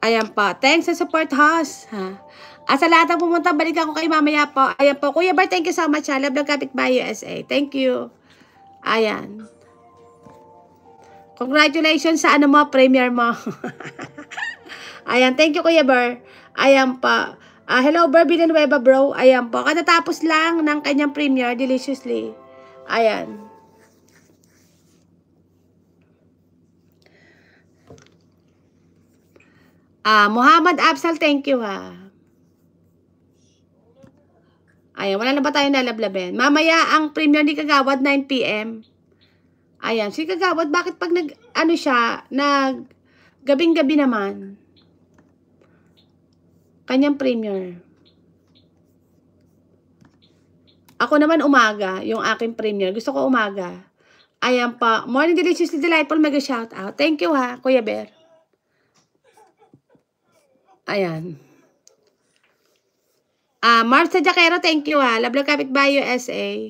Ayan po. Thanks sa support, host. Ha? At sa lahat ng pumunta, balikan ko kayo mamaya po. Ayan po. Kuya Bar, thank you so much. Love ng Kapitbahay USA. Thank you. Ayan. Congratulations sa ano mo, premiere mo. Ayan. Thank you, Kuya Bar. Ayan po. Hello, Bar Villanueva, bro. Ayan po. Katatapos lang ng kanyang premiere, Deliciously. Ayan. Muhammad Absal, thank you ha. Ayan, wala na ba tayo nalablabin? Mamaya ang premiere ni Kagawad, 9 PM. Ayan, si Kagawad, bakit pag gabing-gabi naman? Kanyang premiere. Ako naman umaga, yung aking premiere. Gusto ko umaga. Ayan pa. Morning Deliciously Delightful, mega shout out. Thank you ha, Kuya Bear. Ayan. Marcia Jaquero, thank you ha. Labla Kapitbahay USA.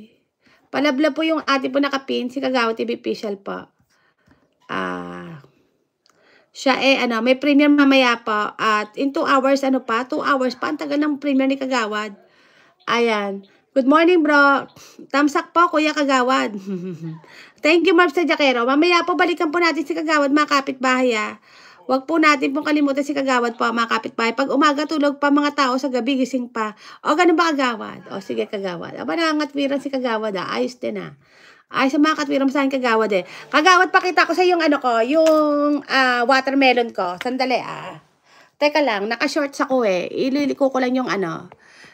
Palabla po yung ate po nakapin, si Kagawad TV official po. Siya may premiere mamaya po. At in 2 hours, 2 hours pa. Ang tagal ng premiere ni Kagawad. Ayan. Good morning, bro. Tamsak po, Kuya Kagawad. Thank you, Marcia Jaquero. Mamaya po, balikan po natin si Kagawad, mga kapitbahay ha. Huwag po natin pong kalimutan si Kagawad po, mga kapitbahay. Pag umaga tulog pa mga tao, sa gabi gising pa. O, ganun ba Kagawad? O, sige Kagawad. Aba, nangangatwiran si Kagawad ha. Ayos din ha. Ayos sa mga katwiran sa akin Kagawad eh. Kagawad, pakita ko sa yung yung watermelon ko. Sandali Teka lang, naka-shorts ako eh. Ililiko ko lang yung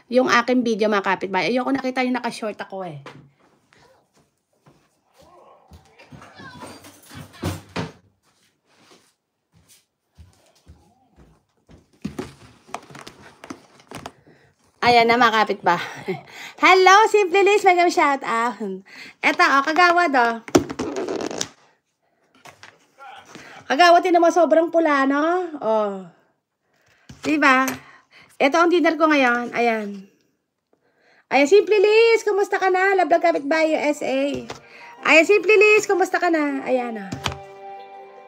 yung aking video, mga kapitbahay. Ayoko nakita yung naka-short ako eh. Ayan na, mga kapitbahay. Hello, Simply Liz. May shout out. Eto, Kagawad, Kagawad, tinan mo, sobrang pula, no? Diba? Ito ang dinner ko ngayon. Ayan. Ayan, Simply Liz. Kumusta ka na? Love ng Kapitbahay USA. Ayan, Simply Liz. Kumusta ka na? Ayan,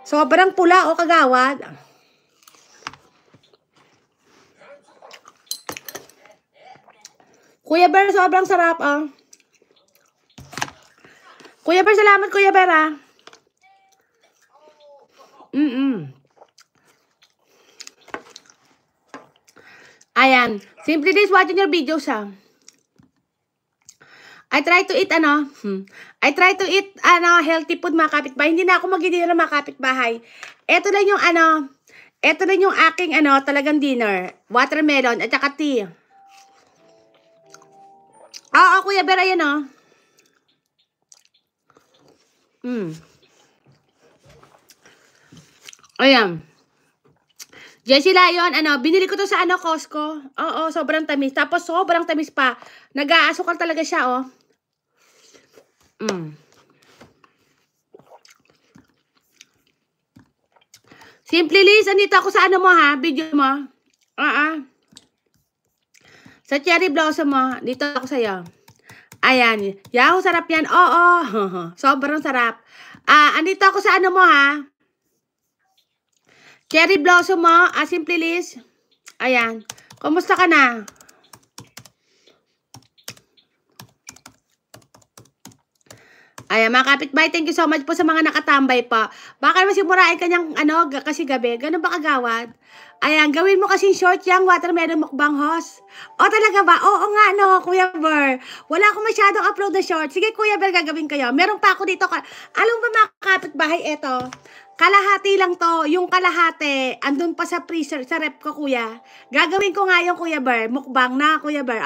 sobrang pula, Kagawad. Kuya Ber, sobrang sarap, Kuya Ber, salamat, Kuya Ber, Ayan. Simply Liz, watching your videos, I try to eat, I try to eat, healthy food, mga kapitbahay. Hindi na ako mag-dinner, mga kapitbahay. Ito lang yung, ito lang yung aking, talagang dinner. Watermelon, at saka tea. Oo, Kuya Ber, ayan, Ayan. Jessie Lion, binili ko to sa Costco. Oo, sobrang tamis. Tapos sobrang tamis pa. Nag-aasukal talaga siya, Simply Liz, andito ako sa mo ha, video mo. Sa cherry blossom mo, dito ako sa'yo. Ayan, Yahoo, sarap yan. Oo, sobrang sarap. Andito ako sa mo ha. Cherry blossom mo, Simply Liz. Ayan, kumusta ka na? Ayan, mga kapitbahay, thank you so much po sa mga nakatambay pa. Baka naman simurain kanyang, kasi gabi. Ganun ba, Kagawad? Ayan, gawin mo kasing short yung watermelon mukbang, host. O, talaga ba? Oo nga, Kuya Ber. Wala akong masyadong upload na short. Sige, Kuya Ber, gagawin kayo. Meron pa ako dito. Alam ba, mga kapitbahay, eto. Kalahati lang to. Yung kalahati, andun pa sa freezer, sa rep ko, Kuya. Gagawin ko nga yung, Kuya Ber. Mukbang na, Kuya Ber.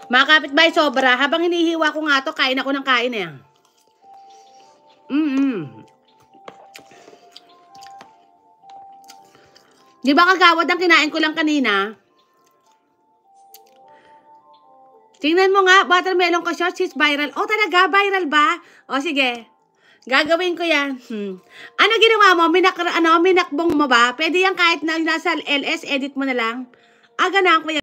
Mga kapitbahay, sobra. Habang hinihiwa ko nga to, kain ako ng kain eh. Di ba Kagawad ang kinain ko lang kanina? Tingnan mo nga, watermelon ko short, is viral. O talaga, viral ba? O sige, gagawin ko yan. Ano ginawa mo? Minakbong mo ba? Pwede yan kahit na nasa LS, edit mo na lang. Ganun, Kuya.